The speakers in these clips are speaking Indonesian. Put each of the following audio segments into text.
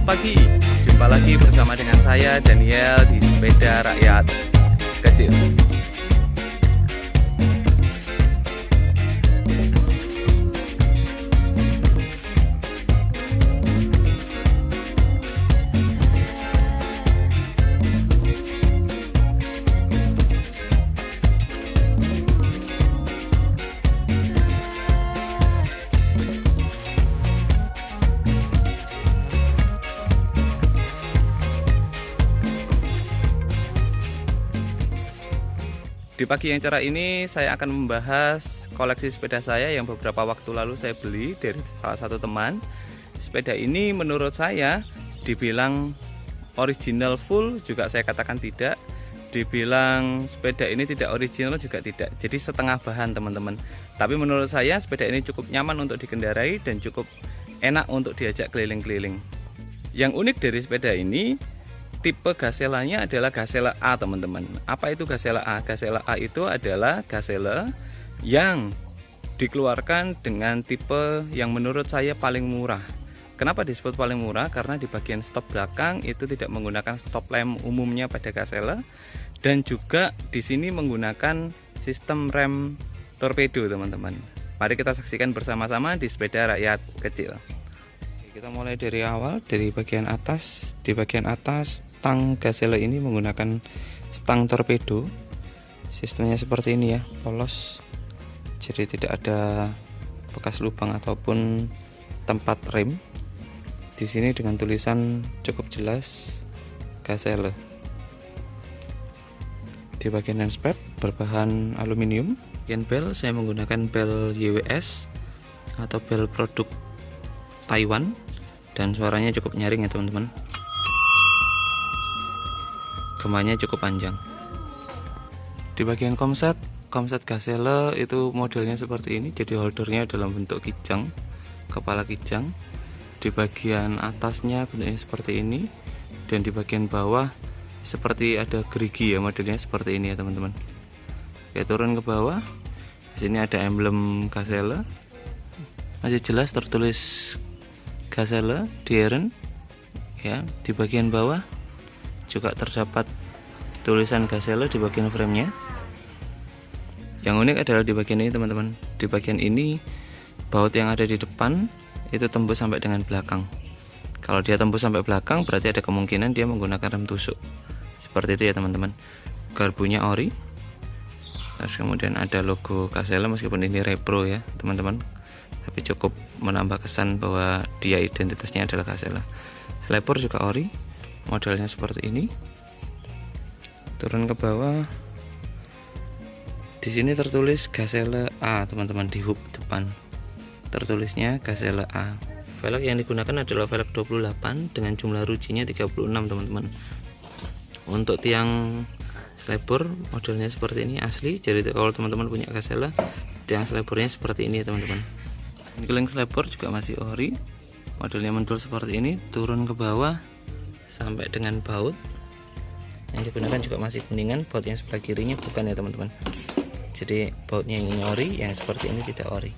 pagi, jumpa lagi bersama dengan saya Daniel di Sepeda Rakyat Kecil. Di pagi yang cerah ini saya akan membahas koleksi sepeda saya yang beberapa waktu lalu saya beli dari salah satu teman. Sepeda ini menurut saya dibilang original full juga saya katakan tidak. Dibilang sepeda ini tidak original juga tidak. Jadi setengah bahan teman-teman. Tapi menurut saya sepeda ini cukup nyaman untuk dikendarai dan cukup enak untuk diajak keliling-keliling. Yang unik dari sepeda ini, tipe gaselanya adalah Gazelle A teman-teman. Apa itu Gazelle A? Gazelle A itu adalah Gazelle yang dikeluarkan dengan tipe yang menurut saya paling murah. Kenapa disebut paling murah? Karena di bagian stop belakang itu tidak menggunakan stop lamp umumnya pada Gazelle, dan juga di sini menggunakan sistem rem torpedo teman-teman. Mari kita saksikan bersama-sama di Sepeda Rakyat Kecil. Kita mulai dari awal, dari bagian atas. Di bagian atas stang Gazelle ini menggunakan stang torpedo. Sistemnya seperti ini ya, polos. Jadi tidak ada bekas lubang ataupun tempat rem. Di sini dengan tulisan cukup jelas Gazelle. Di bagian handspad berbahan aluminium. Bagian bel saya menggunakan bel YWS atau bel produk Taiwan, dan suaranya cukup nyaring ya teman-teman. Gemanya cukup panjang. Di bagian komset Gazelle itu modelnya seperti ini, jadi holdernya dalam bentuk kijang, kepala kijang. Di bagian atasnya bentuknya seperti ini, dan di bagian bawah seperti ada gerigi ya, modelnya seperti ini ya teman-teman. Oke, turun ke bawah. Di sini ada emblem Gazelle. Masih jelas tertulis Gazelle Dieren ya. Di bagian bawah juga terdapat tulisan Gazelle di bagian framenya. Yang unik adalah di bagian ini teman-teman. Di bagian ini baut yang ada di depan itu tembus sampai dengan belakang. Kalau dia tembus sampai belakang berarti ada kemungkinan dia menggunakan rem tusuk. Seperti itu ya teman-teman. Garbunya ori. Terus kemudian ada logo Gazelle, meskipun ini repro ya teman-teman, tapi cukup menambah kesan bahwa dia identitasnya adalah Gazelle. Slepor juga ori, modelnya seperti ini. Turun ke bawah, di sini tertulis Gazelle A teman-teman. Di hub depan tertulisnya Gazelle A. Velg yang digunakan adalah velg 28 dengan jumlah rujinya 36 teman-teman. Untuk tiang slepor modelnya seperti ini asli. Jadi kalau teman-teman punya Gazelle, tiang slepornya seperti ini ya teman-teman. Keling slepor juga masih ori, modelnya mentul seperti ini. Turun ke bawah sampai dengan baut yang digunakan juga masih kuningan. Baut yang sebelah kirinya bukan ya teman-teman. Jadi bautnya yang ini ori, yang seperti ini tidak ori.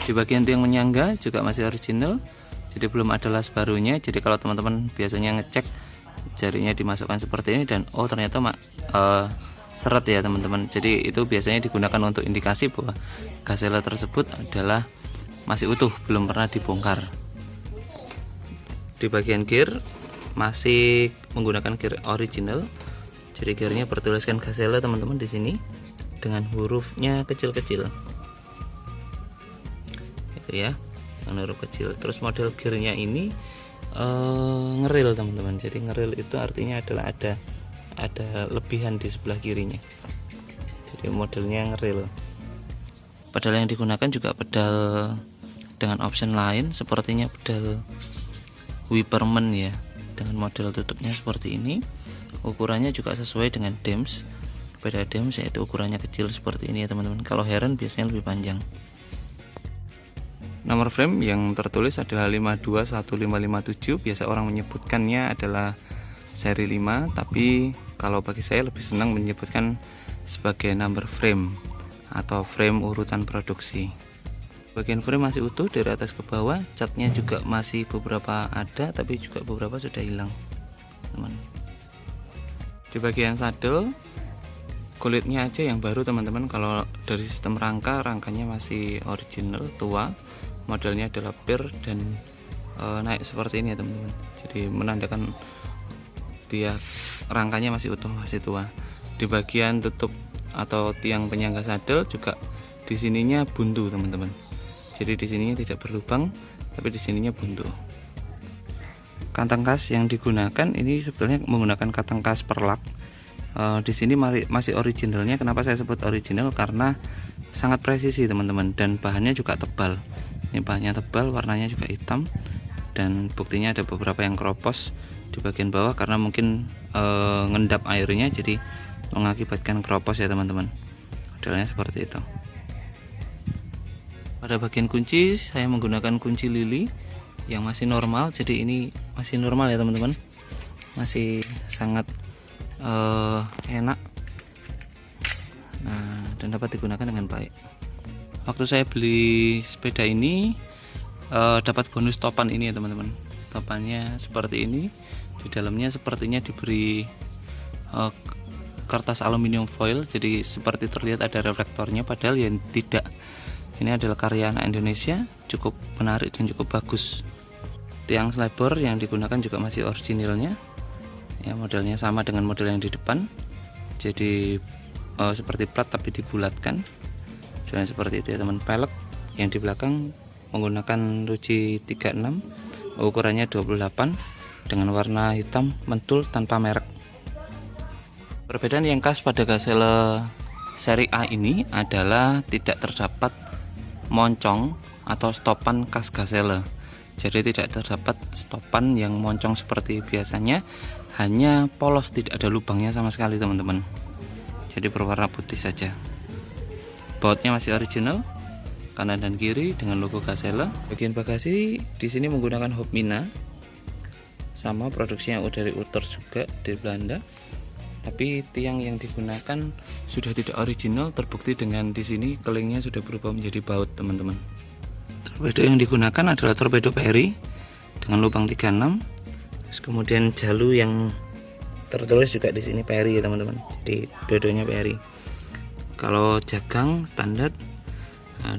Di bagian tiang menyangga juga masih original, jadi belum ada las barunya. Jadi kalau teman-teman biasanya ngecek, jarinya dimasukkan seperti ini dan oh ternyata seret ya teman-teman. Jadi itu biasanya digunakan untuk indikasi bahwa Gazelle tersebut adalah masih utuh, belum pernah dibongkar. Di bagian gear masih menggunakan gear original. Jadi gearnya bertuliskan Gazelle teman-teman di sini dengan hurufnya kecil-kecil. Itu ya, dengan huruf kecil. Terus model gearnya ini ngeril teman-teman. Jadi ngeril itu artinya adalah ada lebihan di sebelah kirinya. Jadi modelnya ngeril. Pedal yang digunakan juga pedal dengan option lain, sepertinya pedal Wipperman ya, dengan model tutupnya seperti ini. Ukurannya juga sesuai dengan Dems. Sepeda Dems yaitu ukurannya kecil seperti ini ya teman-teman. Kalau Heeren biasanya lebih panjang. Nomor frame yang tertulis adalah 521557. Biasa orang menyebutkannya adalah seri 5, tapi kalau bagi saya lebih senang menyebutkan sebagai number frame atau frame urutan produksi. Bagian frame masih utuh dari atas ke bawah, catnya juga masih beberapa ada, tapi juga beberapa sudah hilang, teman. Di bagian saddle, kulitnya aja yang baru teman-teman. Kalau dari sistem rangkanya masih original tua, modelnya adalah pir dan naik seperti ini ya teman-teman. Jadi menandakan dia rangkanya masih utuh, masih tua. Di bagian tutup atau tiang penyangga saddle juga di sininya buntu teman-teman. Jadi di sininya tidak berlubang, tapi di sininya buntu. Kantong kas yang digunakan ini sebetulnya menggunakan kantong kas perlak. Di sini masih originalnya. Kenapa saya sebut original? Karena sangat presisi teman-teman, dan bahannya juga tebal. Ini bahannya tebal, warnanya juga hitam, dan buktinya ada beberapa yang keropos di bagian bawah karena mungkin ngendap airnya, jadi mengakibatkan keropos ya teman-teman. Modelnya seperti itu. Pada bagian kunci saya menggunakan kunci lili yang masih normal, jadi ini masih normal ya teman-teman, masih sangat enak, nah, dan dapat digunakan dengan baik. Waktu saya beli sepeda ini dapat bonus topan ini ya teman-teman. Topannya seperti ini, di dalamnya sepertinya diberi kertas aluminium foil, jadi seperti terlihat ada reflektornya, padahal yang tidak. Ini adalah karya anak Indonesia, cukup menarik dan cukup bagus. Tiang slabber yang digunakan juga masih originalnya, ya, modelnya sama dengan model yang di depan, jadi seperti plat tapi dibulatkan, dan seperti itu ya teman. Pelek yang di belakang menggunakan Ruji 36, ukurannya 28 dengan warna hitam mentul tanpa merek. Perbedaan yang khas pada Gazelle seri A ini adalah tidak terdapat moncong atau stopan khas Gazelle. Jadi tidak terdapat stopan yang moncong seperti biasanya, hanya polos, tidak ada lubangnya sama sekali teman-teman. Jadi berwarna putih saja. Bautnya masih original, kanan dan kiri dengan logo Gazelle. Bagian bagasi di sini menggunakan Hopmina, sama produksinya dari Uters juga dari Belanda. Tapi tiang yang digunakan sudah tidak original, terbukti dengan di sini kelingnya sudah berubah menjadi baut teman-teman. Torpedo yang digunakan adalah torpedo Perry dengan lubang 36. Terus kemudian jalu yang tertulis juga di sini Perry ya teman-teman. Jadi dua-duanya Perry. Kalau jagang standar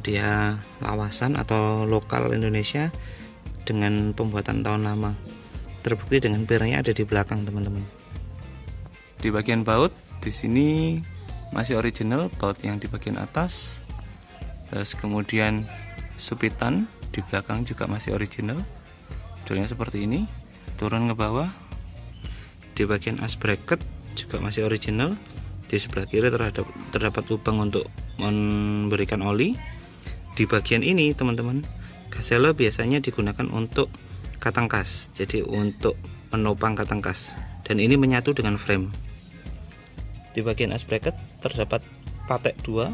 dia lawasan atau lokal Indonesia dengan pembuatan tahun lama. Terbukti dengan pirnya ada di belakang teman-teman. Di bagian baut di sini masih original, baut yang di bagian atas. Terus kemudian supitan di belakang juga masih original. Modelnya seperti ini, turun ke bawah. Di bagian as bracket juga masih original. Di sebelah kiri terdapat lubang untuk memberikan oli. Di bagian ini teman-teman, Gazelle biasanya digunakan untuk katang kas, jadi untuk menopang katang kas, dan ini menyatu dengan frame. Di bagian as bracket terdapat patek 2,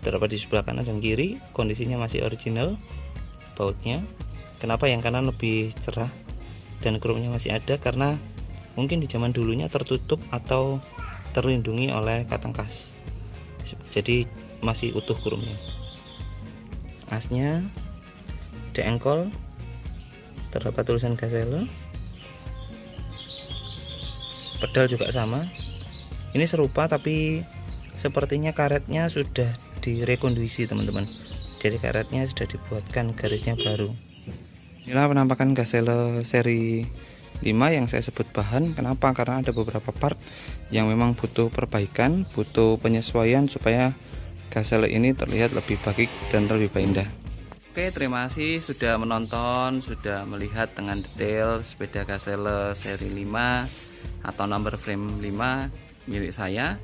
terdapat di sebelah kanan dan kiri, kondisinya masih original bautnya. Kenapa yang kanan lebih cerah dan kromnya masih ada? Karena mungkin di zaman dulunya tertutup atau terlindungi oleh katang kas, jadi masih utuh kromnya. Asnya di engkol terdapat tulisan Gazelle. Pedal juga sama, ini serupa tapi sepertinya karetnya sudah direkondisi teman-teman. Jadi karetnya sudah dibuatkan garisnya baru. Inilah penampakan Gazelle seri 5 yang saya sebut bahan. Kenapa? Karena ada beberapa part yang memang butuh perbaikan, butuh penyesuaian supaya Gazelle ini terlihat lebih baik dan lebih indah. Oke, terima kasih sudah menonton, sudah melihat dengan detail sepeda Gazelle seri 5 atau number frame 5 milik saya.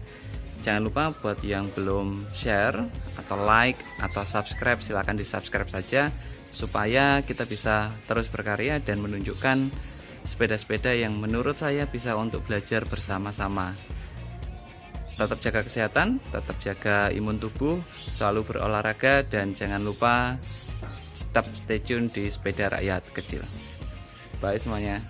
Jangan lupa buat yang belum share atau like atau subscribe, silahkan di subscribe saja supaya kita bisa terus berkarya dan menunjukkan sepeda-sepeda yang menurut saya bisa untuk belajar bersama-sama. Tetap jaga kesehatan, tetap jaga imun tubuh, selalu berolahraga, dan jangan lupa tetap stay tune di Sepeda Rakyat Kecil. Bye semuanya.